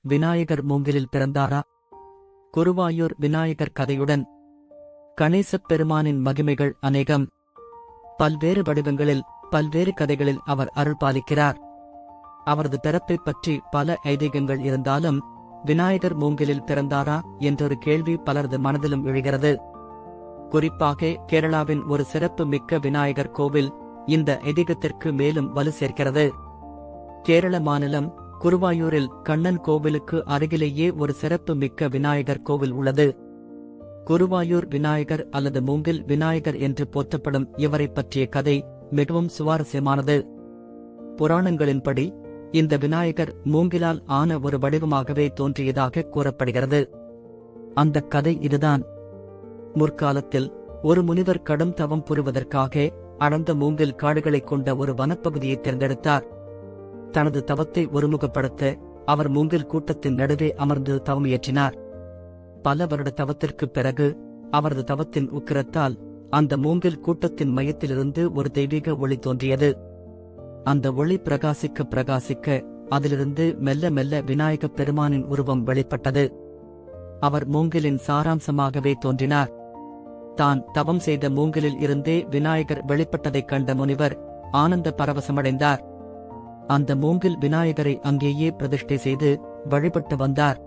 விநாயகர் மூங்கிலில் பிறந்தாரா? குருவாயூர் விநாயகர் கதையுடன் கணேசப் பெருமானின் மகிமைகள் அநேகம். பல்வேறு வடிவங்களில் பல்வேறு கதைகளில் அவர் அருள் பாலிக்கிறார். அவரது பிறப்பைப் பற்றி பல ஐதீகங்கள் இருந்தாலும் விநாயகர் மூங்கிலில் பிறந்தாரா என்றொரு கேள்வி பலரது மனதிலும் எழுகிறது. குறிப்பாக கேரளாவின் ஒரு சிறப்பு மிக்க விநாயகர் கோவில் இந்த ஐதீகத்திற்கு மேலும் வலு சேர்க்கிறது. கேரள மாநிலம் குருவாயூரில் கண்ணன் கோவிலுக்கு அருகிலேயே ஒரு சிறப்பு மிக்க விநாயகர் கோவில் உள்ளது. குருவாயூர் விநாயகர் அல்லது மூங்கில் விநாயகர் என்று போற்றப்படும் இவரைப் பற்றிய கதை மிகவும் சுவாரஸ்யமானது. புராணங்களின்படி இந்த விநாயகர் மூங்கிலால் ஆன ஒரு வடிவமாகவே தோன்றியதாக கூறப்படுகிறது. அந்த கதை இதுதான். முற்காலத்தில் ஒரு முனிவர் கடும் தவம் புரிவதற்காக அடர்ந்த மூங்கில் காடுகளைக் கொண்ட ஒரு வனப்பகுதியை தேர்ந்தெடுத்தார். தனது தவத்தை ஒருமுகப்படுத்த அவர் மூங்கில் கூட்டத்தின் நடுவே அமர்ந்து தவம் இயற்றினார். பல வருட தவத்திற்குப் பிறகு அவரது தவத்தின் உக்கிரத்தால் அந்த மூங்கில் கூட்டத்தின் மையத்திலிருந்து ஒரு தெய்வீக ஒளி தோன்றியது. அந்த ஒளி பிரகாசிக்க பிரகாசிக்க அதிலிருந்து மெல்ல மெல்ல விநாயகப் பெருமானின் உருவம் வெளிப்பட்டது. அவர் மூங்கிலின் சாராம்சமாகவே தோன்றினார். தான் தவம் செய்த மூங்கிலில் இருந்தே விநாயகர் வெளிப்பட்டதைக் கண்ட முனிவர் ஆனந்த பரவசமடைந்தார். அந்த மூங்கில் விநாயகரை அங்கேயே பிரதிஷ்டை செய்து வழிபட்டு வந்தார்.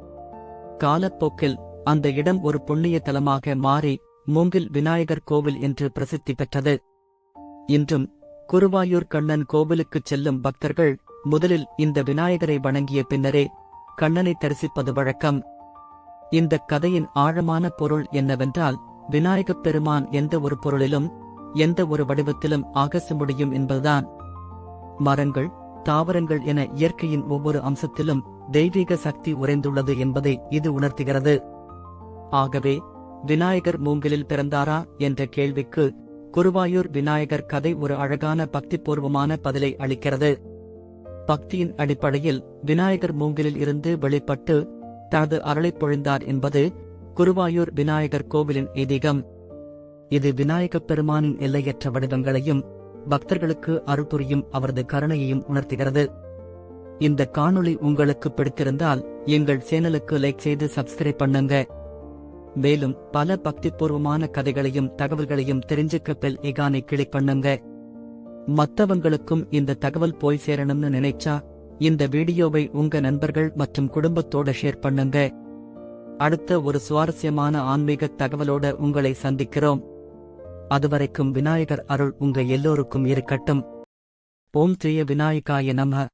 காலப்போக்கில் அந்த இடம் ஒரு புண்ணிய தலமாக மாறி மூங்கில் விநாயகர் கோவில் என்று பிரசித்தி பெற்றது. இன்றும் குருவாயூர் கண்ணன் கோவிலுக்குச் செல்லும் பக்தர்கள் முதலில் இந்த விநாயகரை வணங்கிய பின்னரே கண்ணனை தரிசிப்பது வழக்கம். இந்த கதையின் ஆழமான பொருள் என்னவென்றால், விநாயகப் பெருமான் எந்த ஒரு பொருளிலும் எந்த ஒரு வடிவத்திலும் ஆகச முடியும் என்பதுதான். மரங்கள், தாவரங்கள் என இயற்கையின் ஒவ்வொரு அம்சத்திலும் தெய்வீக சக்தி உறைந்துள்ளது என்பதை இது உணர்த்துகிறது. ஆகவே விநாயகர் மூங்கிலில் பிறந்தாரா என்ற கேள்விக்கு குருவாயூர் விநாயகர் கதை ஒரு அழகான பக்திபூர்வமான பதிலை அளிக்கிறது. பக்தியின் அடிப்படையில் விநாயகர் மூங்கிலில் இருந்து வெளிப்பட்டு தனது அருளைப் பொழிந்தார் என்பது குருவாயூர் விநாயகர் கோவிலின் ஐதீகம். இது விநாயகப் பெருமானின் எல்லையற்ற வடிவங்களையும் பக்தர்களுக்கு அருள் புரியும் அவரது கருணையையும் உணர்த்துகிறது. இந்த காணொளி உங்களுக்கு பிடித்திருந்தால் எங்கள் சேனலுக்கு லைக் செய்து சப்ஸ்கிரைப் பண்ணுங்க. மேலும் பல பக்திபூர்வமான கதைகளையும் தகவல்களையும் தெரிஞ்சுக்க பெல் ஐகானை கிளிக் பண்ணுங்க. மத்தவங்களுக்கும் இந்த தகவல் போய் சேரணும்னு நினைச்சா இந்த வீடியோவை உங்க நண்பர்கள் மற்றும் குடும்பத்தோட ஷேர் பண்ணுங்க. அடுத்த ஒரு சுவாரஸ்யமான ஆன்மீக தகவலோட உங்களை சந்திக்கிறோம். அதுவரைக்கும் விநாயகர் அருள் உங்க எல்லோருக்கும் இருக்கட்டும். ஓம் ஸ்ரீ விநாயகாய நமः.